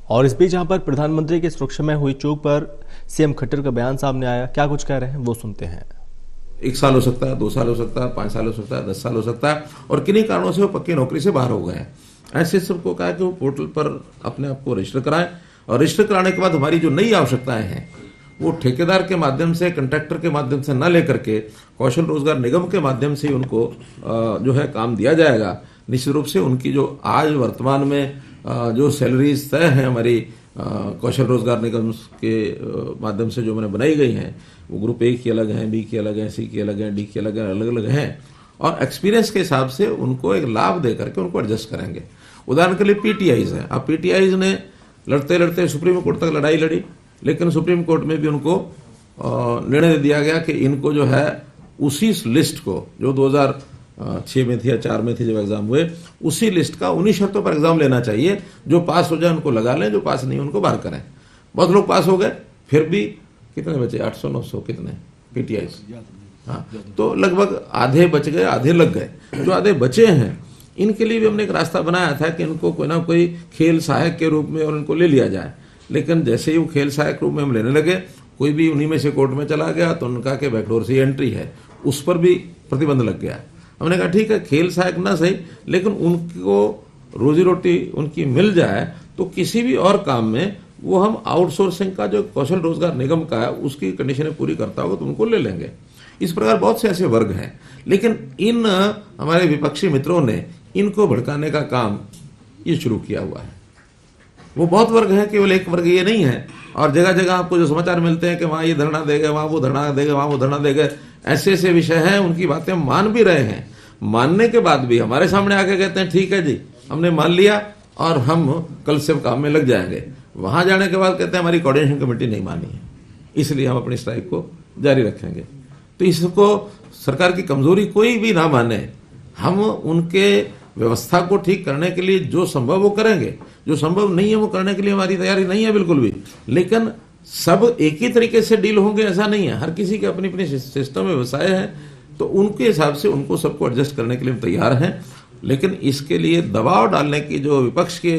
और इस बीच जहां पर प्रधानमंत्री की सुरक्षा में हुई चूक पर सीएम खट्टर का बयान सामने आया, क्या कुछ कह रहे हैं वो सुनते हैं। 1 साल हो सकता है, 2 साल हो सकता है, 5 साल हो सकता है, 10 साल हो सकता है, और किन्हीं कारणों से वो पक्की नौकरी से बाहर हो गए हैं। ऐसे सबको कहा कि वो पोर्टल पर अपने आप को रजिस्टर कराएं, और रजिस्टर कराने के बाद हमारी जो नई आवश्यकताएं हैं वो ठेकेदार के माध्यम से, कंट्रैक्टर के माध्यम से न लेकर के कौशल रोजगार निगम के माध्यम से उनको जो है काम दिया जाएगा। निश्चित रूप से उनकी जो आज वर्तमान में जो सैलरीज तय हैं हमारी कौशल रोजगार निगम के माध्यम से जो मैंने बनाई गई हैं, वो ग्रुप ए की अलग हैं, बी की अलग हैं, सी की अलग हैं, डी की अलग हैं, अलग अलग हैं, और एक्सपीरियंस के हिसाब से उनको एक लाभ दे करके उनको एडजस्ट करेंगे। उदाहरण के लिए पीटीआईज हैं। अब पीटीआईज ने लड़ते लड़ते सुप्रीम कोर्ट तक लड़ाई लड़ी, लेकिन सुप्रीम कोर्ट में भी उनको निर्णय दे दिया गया कि इनको जो है उसी लिस्ट को, जो 2006 में थी या 4 में थी जब एग्जाम हुए, उसी लिस्ट का उन्हीं शर्तों पर एग्जाम लेना चाहिए। जो पास हो जाए उनको लगा लें, जो पास नहीं उनको बाहर करें। बहुत लोग पास हो गए, फिर भी कितने बचे, 800-900 कितने पीटीआई, हाँ, तो लगभग आधे बच गए, आधे लग गए। जो आधे बचे हैं इनके लिए भी हमने एक रास्ता बनाया था कि इनको कोई ना कोई खेल सहायक के रूप में और इनको ले लिया जाए। लेकिन जैसे ही वो खेल सहायक रूप में हम लेने लगे, कोई भी उन्हीं में से कोर्ट में चला गया तो उनका के बैकडोर से एंट्री है, उस पर भी प्रतिबंध लग गया। हमने कहा ठीक है, खेल सहायक ना सही, लेकिन उनको रोजी रोटी उनकी मिल जाए तो किसी भी और काम में वो हम आउटसोर्सिंग का जो कौशल रोजगार निगम का है उसकी कंडीशनें पूरी करता होगा तो उनको ले लेंगे। इस प्रकार बहुत से ऐसे वर्ग हैं, लेकिन इन हमारे विपक्षी मित्रों ने इनको भड़काने का काम ये शुरू किया हुआ है। वो बहुत वर्ग है, केवल एक वर्ग ये नहीं है। और जगह जगह आपको जो समाचार मिलते हैं कि वहां ये धरना देगा, वहां वो धरना देगा, वहां वो धरना देगा, ऐसे ऐसे विषय हैं, उनकी बातें मान भी रहे हैं। मानने के बाद भी हमारे सामने आके कहते हैं ठीक है जी, हमने मान लिया और हम कल से काम में लग जाएंगे। वहां जाने के बाद कहते हैं हमारी कोऑर्डिनेशन कमेटी नहीं मानी है, इसलिए हम अपनी स्ट्राइक को जारी रखेंगे। तो इसको सरकार की कमजोरी कोई भी ना माने, हम उनके व्यवस्था को ठीक करने के लिए जो संभव वो करेंगे, जो संभव नहीं है वो करने के लिए हमारी तैयारी नहीं है बिल्कुल भी। लेकिन सब एक ही तरीके से डील होंगे ऐसा नहीं है, हर किसी के अपनी अपनी सिस्टम व्यवसाय है, तो उनके हिसाब से उनको सबको एडजस्ट करने के लिए हम तैयार हैं। लेकिन इसके लिए दबाव डालने की जो विपक्ष के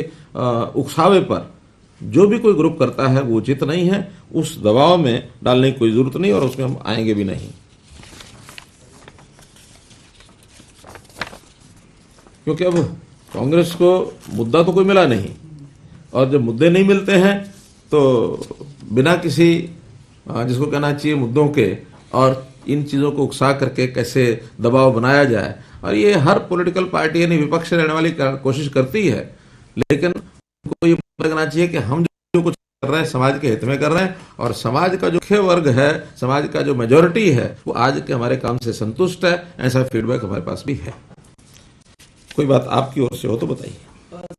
उकसावे पर जो भी कोई ग्रुप करता है वो उचित नहीं है। उस दबाव में डालने की कोई जरूरत नहीं और उसमें हम आएंगे भी नहीं, क्योंकि अब कांग्रेस को मुद्दा तो कोई मिला नहीं, और जब मुद्दे नहीं मिलते हैं तो बिना किसी जिसको कहना चाहिए मुद्दों के, और इन चीजों को उकसा करके कैसे दबाव बनाया जाए, और ये हर पॉलिटिकल पार्टी यानी विपक्ष रहने वाली कोशिश करती है। लेकिन उनको ये पता लगना चाहिए कि हम जो कुछ कर रहे हैं समाज के हित में कर रहे हैं, और समाज का जो मुख्य वर्ग है, समाज का जो मेजोरिटी है, वो आज के हमारे काम से संतुष्ट है। ऐसा फीडबैक हमारे पास भी है। कोई बात आपकी ओर से हो तो बताइए।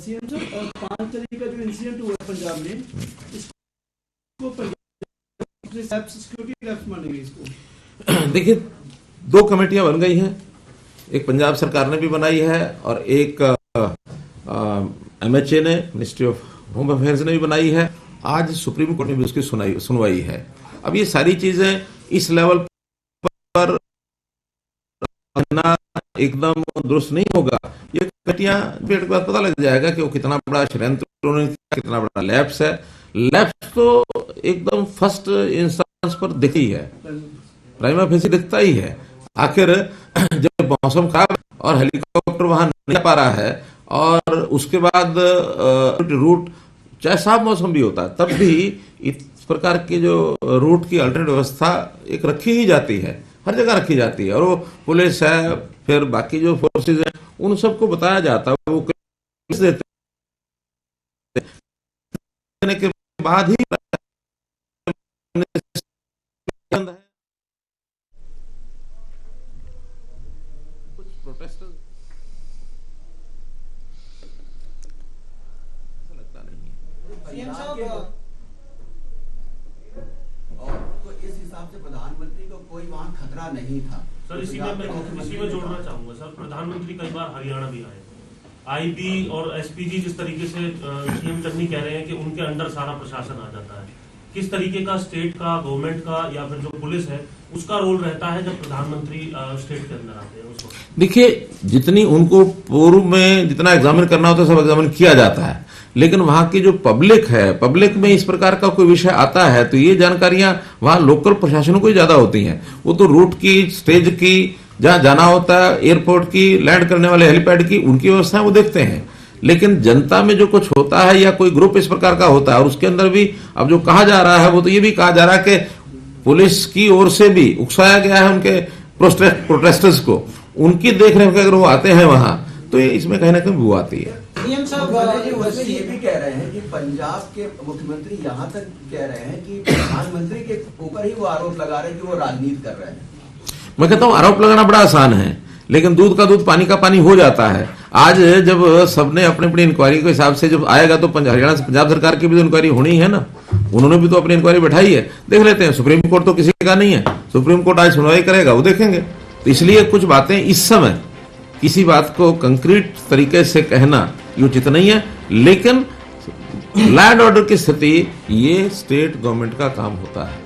सीएम सर, 5 तारीख का जो इंसिडेंट हुआ पंजाब में, इसको सिक्योरिटी लैप्स मानेंगे इसको? देखिए, 2 कमेटियां बन गई हैं, एक पंजाब सरकार ने भी बनाई है और एक एमएचए ने, मिनिस्ट्री ऑफ होम अफेयर्स ने भी बनाई है। आज सुप्रीम कोर्ट ने भी उसकी सुनवाई है। अब ये सारी चीजें इस लेवल पर एकदम दुरुस्त नहीं होगा। ये कमेटियां के बाद पता लग जाएगा कि वो कितना बड़ा षड्यंत्र उन्होंने किया, कितना बड़ा लैप्स है। लैप्स तो एकदम फर्स्ट इंस्टेंस पर दिखी है, प्राइमा फेसी दिखता ही है। आखिर जब मौसम खराब और हेलीकॉप्टर वहां नहीं आ पा रहा है, और उसके बाद रूट चाहे साफ मौसम भी होता है, तब भी इस प्रकार की जो रूट की अल्टरनेट व्यवस्था एक रखी ही जाती है, हर जगह रखी जाती है। और वो पुलिस है, फिर बाकी जो फोर्सेज हैं, उन सबको बताया जाता है, वो देते के बाद ही कुछ प्रोटेस्टर लगता नहीं है। और तो इस हिसाब से प्रधानमंत्री को कोई वहाँ खतरा नहीं था। सर इसी में जोड़ना चाहूंगा सर, प्रधानमंत्री कई बार हरियाणा भी आए, आईबी और एसपीजी जिस तरीके से सीएम चन्नी कह रहे हैं कि उनके अंडर सारा प्रशासन आ जाता है, किस तरीके का स्टेट का, गवर्नमेंट का या फिर जो पुलिस है उसका रोल रहता है जब प्रधानमंत्री स्टेट के अंदर आते हैं उसको? देखिए, जितनी उनको पूर्व में जितना एग्जामिन करना होता है सब एग्जामिन किया जाता है, लेकिन वहां की जो पब्लिक है, पब्लिक में इस प्रकार का कोई विषय आता है तो ये जानकारियां वहां लोकल प्रशासनों को ही ज्यादा होती हैं। वो तो रूट की, स्टेज की, जहां जाना होता है, एयरपोर्ट की, लैंड करने वाले हेलीपैड की, उनकी व्यवस्थाएं वो देखते हैं। लेकिन जनता में जो कुछ होता है या कोई ग्रुप इस प्रकार का होता है, और उसके अंदर भी अब जो कहा जा रहा है वो तो ये भी कहा जा रहा है कि पुलिस की ओर से भी उकसाया गया है उनके प्रोटेस्टर्स को, उनकी देखरेख में अगर वो आते हैं वहां तो ये इसमें कहीं ना कहीं वो आती है। सीएम साहब ये भी कह रहे हैं कि पंजाब के मुख्यमंत्री यहाँ तक कह रहे हैं कि प्रधानमंत्री के ऊपर ही वो आरोप लगा रहे हैं कि वो राजनीति कर रहे हैं। मैं कहता हूं आरोप लगाना बड़ा आसान है, लेकिन दूध का दूध पानी का पानी हो जाता है। आज जब सबने अपनी अपनी इंक्वायरी के हिसाब से जब आएगा तो हरियाणा से पंजाब सरकार की भी तो इंक्वायरी होनी है ना, उन्होंने भी तो अपनी इंक्वायरी बैठाई है, देख लेते हैं। सुप्रीम कोर्ट तो किसी का नहीं है, सुप्रीम कोर्ट आज सुनवाई करेगा, वो देखेंगे। तो इसलिए कुछ बातें इस समय किसी बात को कंक्रीट तरीके से कहना ये उचित नहीं है, लेकिन लॉ एंड ऑर्डर की स्थिति ये स्टेट गवर्नमेंट का काम होता है।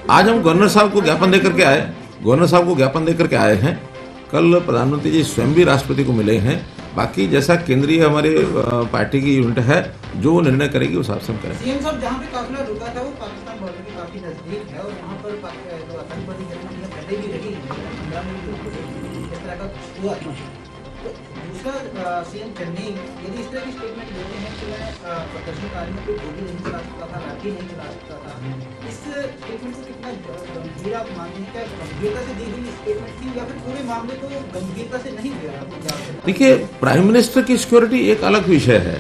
आज हम गवर्नर साहब को ज्ञापन देकर के आए, गवर्नर साहब को ज्ञापन देकर के आए हैं। कल प्रधानमंत्री जी स्वयं भी राष्ट्रपति को मिले हैं। बाकी जैसा केंद्रीय हमारे पार्टी की यूनिट है जो निर्णय करेगी उस हिसाब से हम करेंगे। सीएम साहब जहाँ पे काफिला रुका था वो पाकिस्तान बॉर्डर के काफी नजदीक है और वहाँ पर जो आतंकवादी घटना पहले भी रही है, 15 में भी इस तरह का हुआ था। तो दूसरा सीएम चन्नी यदि इस तरह की स्टेटमेंट देते हैं कि मैं प्रदर्शनकारियों को गोली नहीं चला सकता था, लाठी नहीं चला सकता था, इस स्टेटमेंट को कितना गंभीर आप मानते हैं? क्या गंभीरता से दी हुई स्टेटमेंट थी या फिर पूरे मामले को गंभीरता से नहीं लिया? देखिए, प्राइम मिनिस्टर की सिक्योरिटी एक अलग विषय है।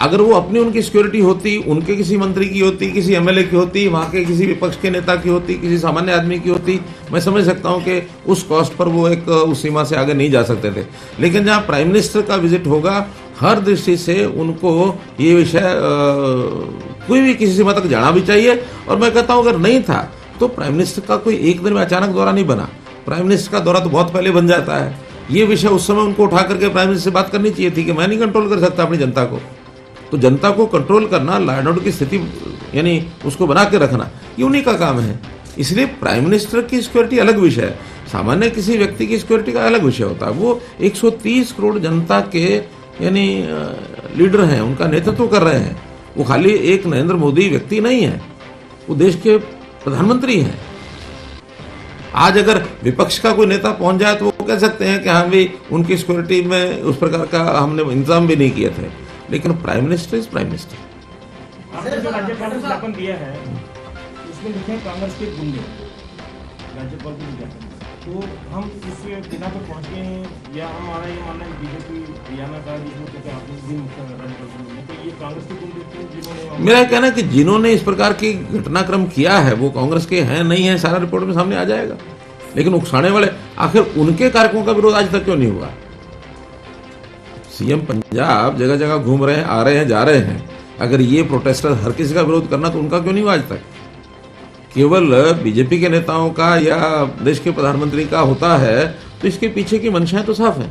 अगर वो अपनी उनकी सिक्योरिटी होती, उनके किसी मंत्री की होती, किसी एमएलए की होती, वहां के किसी विपक्ष के नेता की होती, किसी सामान्य आदमी की होती, मैं समझ सकता हूं कि उस कॉस्ट पर वो एक उस सीमा से आगे नहीं जा सकते थे। लेकिन जहां प्राइम मिनिस्टर का विजिट होगा, हर दृष्टि से उनको ये विषय कोई भी किसी सीमा तक जाना भी चाहिए। और मैं कहता हूं अगर नहीं था तो प्राइम मिनिस्टर का कोई एक दिन में अचानक दौरा नहीं बना। प्राइम मिनिस्टर का दौरा तो बहुत पहले बन जाता है। ये विषय उस समय उनको उठा करके प्राइम मिनिस्टर से बात करनी चाहिए थी कि मैं नहीं कंट्रोल कर सकता अपनी जनता को। तो जनता को कंट्रोल करना, लॉ एंड ऑर्डर की स्थिति यानी उसको बना के रखना, ये उन्हीं का काम है। इसलिए प्राइम मिनिस्टर की सिक्योरिटी अलग विषय है, सामान्य किसी व्यक्ति की सिक्योरिटी का अलग विषय होता है। वो 130 करोड़ जनता के यानी लीडर हैं, उनका नेतृत्व कर रहे हैं। वो खाली एक नरेंद्र मोदी व्यक्ति नहीं है, वो देश के प्रधानमंत्री हैं। आज अगर विपक्ष का कोई नेता पहुंच जाए तो वो कह सकते हैं कि हाँ भी उनकी सिक्योरिटी में उस प्रकार का हमने इंतजाम भी नहीं किए थे, लेकिन prime minister is prime minister. आपने जो राज्यपाल को ज्ञापन दिया है उसमें लिखे कांग्रेस के गुंडे, राज्यपाल को ज्ञापन, तो हम इस बिना पर पहुंचे हैं या हमारा ये मानना है बीजेपी हरियाणा का जिसमें कहते हैं आपने भी मुख्य राज्यपाल, तो ये कांग्रेस के गुंडे थे जिन्होंने, मेरा कहना है कि जिन्होंने इस प्रकार की घटनाक्रम किया है वो कांग्रेस के हैं नहीं है, सारा रिपोर्ट में सामने आ जाएगा। लेकिन उकसाने वाले आखिर उनके कारकों का विरोध आज तक क्यों नहीं हुआ? सीएम पंजाब जगह जगह घूम रहे हैं, आ रहे हैं, जा रहे हैं। अगर ये प्रोटेस्टर हर किसी का विरोध करना तो उनका क्यों नहीं हुआ आज तक? केवल बीजेपी के नेताओं का या देश के प्रधानमंत्री का होता है तो इसके पीछे की मंशाएं तो साफ है।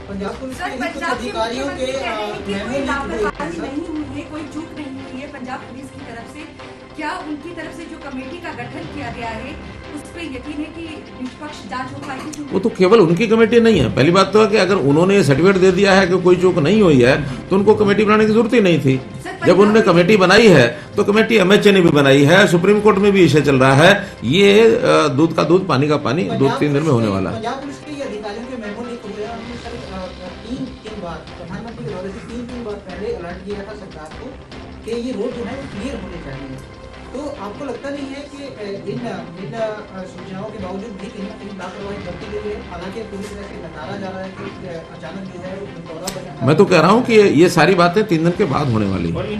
पंजाब पुलिस सर, के कुछ पंजाब के अधिकारियों के मुख्यमंत्री कह रहे हैं कि कोई लापरवाही मेमो नहीं हुई है, कोई चूक नहीं हुई है पंजाब पुलिस की तरफ से। क्या उनकी तरफ से जो कमेटी का गठन किया गया है उस पर यकीन है कि निष्पक्ष जांच हो पाएगी? वो तो केवल उनकी कमेटी नहीं है। पहली बात तो है कि अगर उन्होंने ये सर्टिफिकेट दे दिया है कि कोई चूक नहीं हुई है तो उनको कमेटी बनाने की जरूरत ही नहीं थी। जब उन्होंने कमेटी बनाई है तो कमेटी एमएचए ने भी बनाई है, सुप्रीम कोर्ट में भी इशू चल रहा है। ये दूध का दूध पानी का पानी 2-3 दिन में होने वाला है। पंजाब पुलिस के अधिकारियों के मेमो लीक हो गया, हमने सर 3 बार प्रधानमंत्री के दौरे से 3 बार पहले अलर्ट किया था सरकार को कि ये रोड जो है वो क्लियर होने चाहिए। तो आपको लगता नहीं है कि इन सूचनाओं के बावजूद भी कहीं ना कहीं लापरवाही बरती गई है? हालांकि पूरी तरह से नकारा जा रहा है कि अचानक जो है दौरा बना। मैं तो कह रहा हूँ कि ये सारी बातें 3 दिन के बाद होने वाली है।